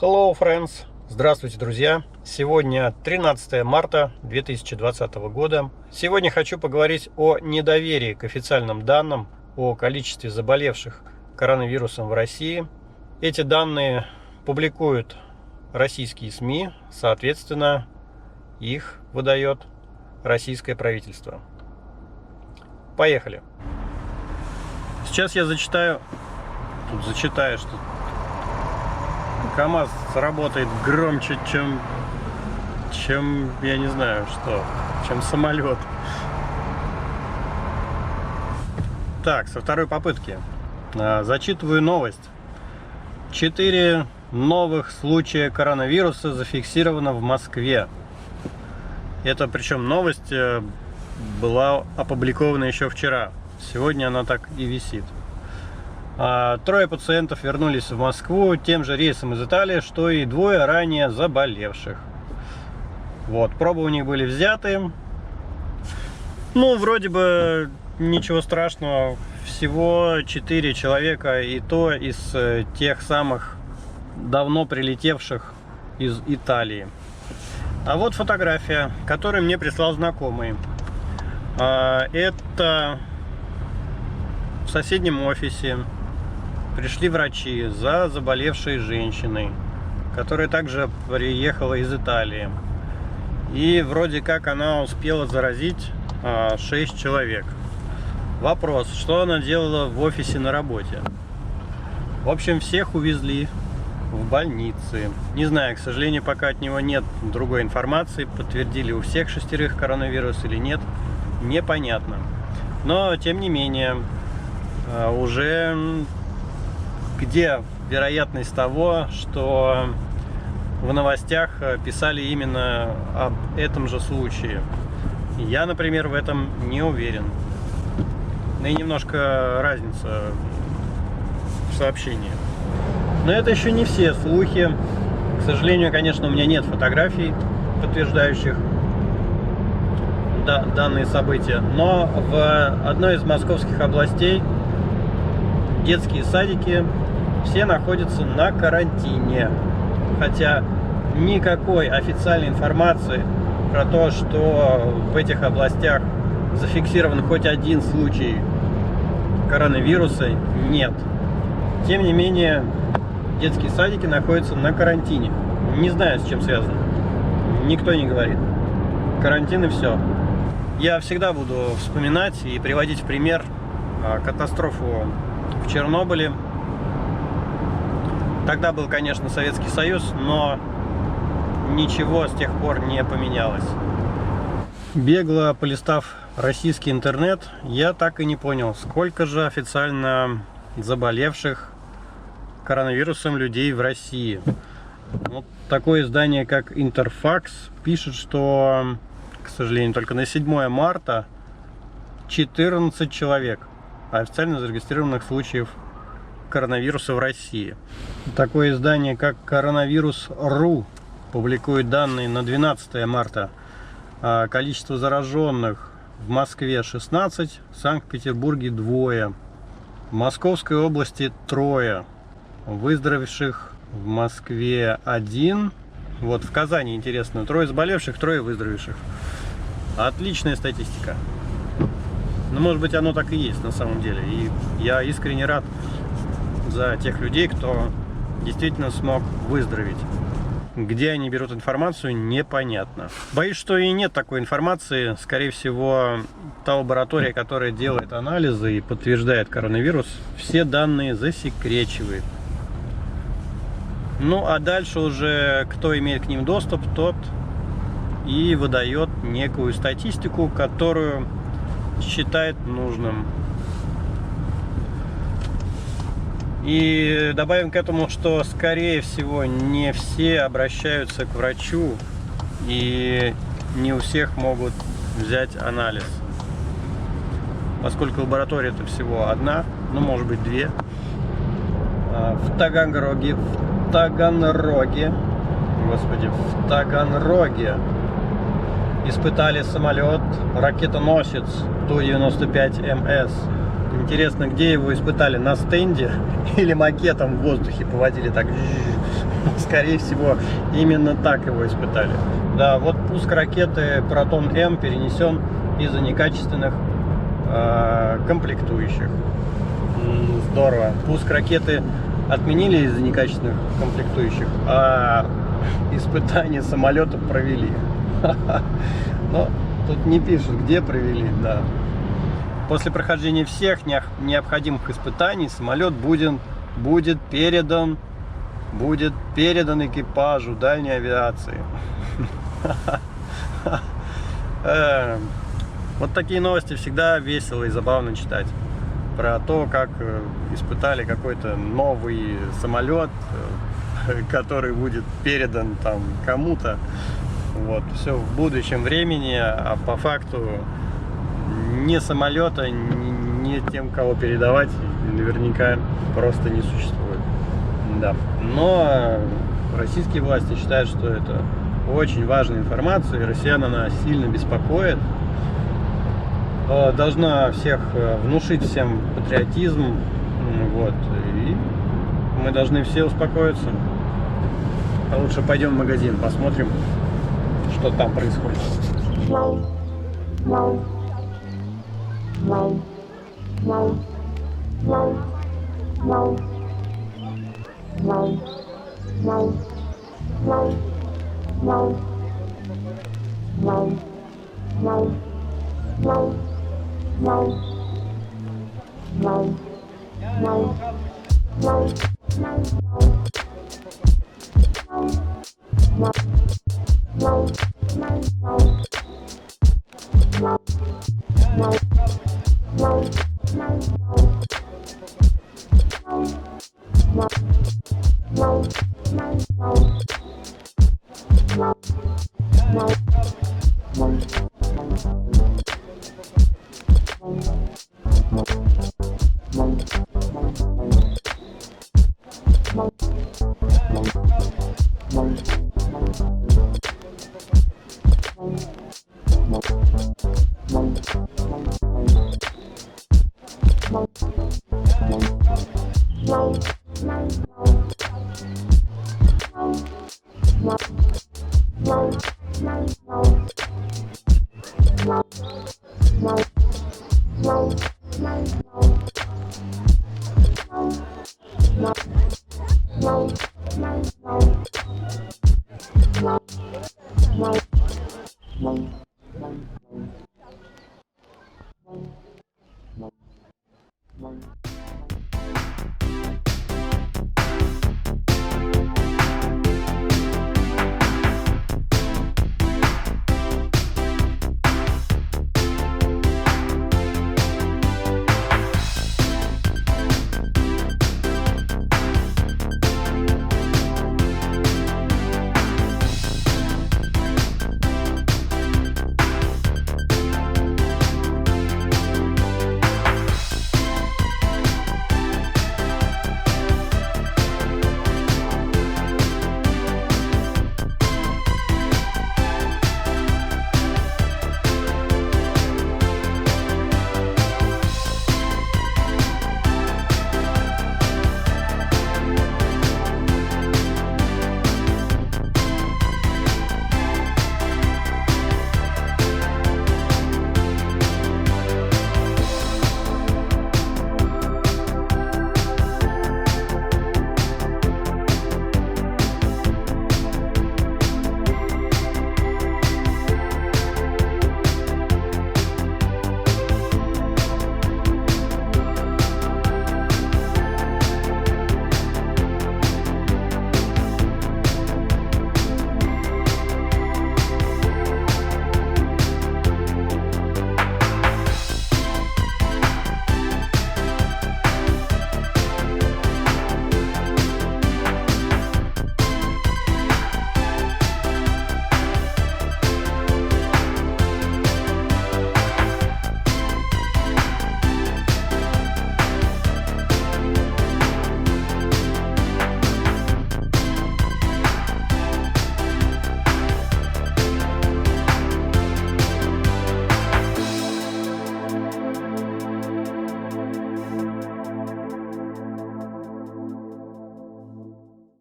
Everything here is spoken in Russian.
Hello, friends! Здравствуйте, друзья! Сегодня 13 марта 2020 года. Сегодня хочу поговорить о недоверии к официальным данным о количестве заболевших коронавирусом в России. Эти данные публикуют российские СМИ, соответственно, их выдает российское правительство. Поехали! Сейчас я зачитаю, что КамАЗ работает громче, чем я не знаю что, чем самолет. Так, со второй попытки. Зачитываю новость. 4 новых случая коронавируса зафиксировано в Москве. Это причем новость была опубликована еще вчера. Сегодня она так и висит. 3 пациентов вернулись в Москву тем же рейсом из Италии, что и 2 ранее заболевших. Вот, пробы у них были взяты. Ну, вроде бы ничего страшного. Всего 4 человека, и то из тех самых давно прилетевших из Италии. А вот фотография, которую мне прислал знакомый. Это в соседнем офисе пришли врачи за заболевшей женщиной, которая также приехала из Италии. И вроде как она успела заразить 6 человек. Вопрос, что она делала в офисе на работе? В общем, всех увезли в больницы. Не знаю, к сожалению, пока от него нет другой информации, подтвердили у всех 6 коронавирус или нет, непонятно. Но, тем не менее, уже где вероятность того, что в новостях писали именно об этом же случае? Я, например, в этом не уверен. И немножко разница в сообщении. Но это еще не все слухи. К сожалению, конечно, у меня нет фотографий, подтверждающих данные события. Но в одной из московских областей детские садики все находятся на карантине. Хотя никакой официальной информации про то, что в этих областях зафиксирован хоть один случай коронавируса, нет. Тем не менее, детские садики находятся на карантине. Не знаю, с чем связано. Никто не говорит. Карантин и все. Я всегда буду вспоминать и приводить в пример катастрофу в Чернобыле. Тогда был, конечно, Советский Союз, но ничего с тех пор не поменялось. Бегло полистав российский интернет, я так и не понял, сколько же официально заболевших коронавирусом людей в России. Вот такое издание, как Интерфакс, пишет, что, к сожалению, только на 7 марта 14 человек официально зарегистрированных случаев коронавируса в России. Такое издание, как Коронавирус.ру, публикует данные на 12 марта. Количество зараженных в Москве 16, в Санкт-Петербурге 2, в Московской области 3, выздоровевших в Москве 1. Вот в Казани, интересно, 3 заболевших, 3 выздоровевших. Отличная статистика. Но, может быть, оно так и есть на самом деле. И я искренне рад за тех людей, кто действительно смог выздороветь. Где они берут информацию, непонятно. Боюсь, что и нет такой информации. Скорее всего, та лаборатория, которая делает анализы и подтверждает коронавирус, все данные засекречивает. Ну, а дальше уже кто имеет к ним доступ, тот и выдает некую статистику, которую считает нужным. И добавим к этому, что, скорее всего, не все обращаются к врачу, и не у всех могут взять анализ. Поскольку лаборатория это всего одна, ну, может быть, 2. В Таганроге, в Таганроге испытали самолет ракетоносец Ту-95МС. Интересно, где его испытали? На стенде или макетом в воздухе поводили так? Скорее всего, именно так его испытали. Да, вот пуск ракеты Протон-М перенесен из-за некачественных комплектующих. Здорово. Пуск ракеты отменили из-за некачественных комплектующих, а испытания самолетов провели. Но тут не пишут, где провели, да. После прохождения всех необходимых испытаний самолет будет передан экипажу дальней авиации. Вот такие новости всегда весело и забавно читать. Про то, как испытали какой-то новый самолет, который будет передан там кому-то. Вот, все в будущем времени, а по факту ни самолета, ни тем, кого передавать, наверняка просто не существует. Да. Но российские власти считают, что это очень важная информация, и россиян она сильно беспокоит. Должна всех внушить всем патриотизм. Вот, и мы должны все успокоиться. А лучше пойдем в магазин, посмотрим, что там происходит. Wow.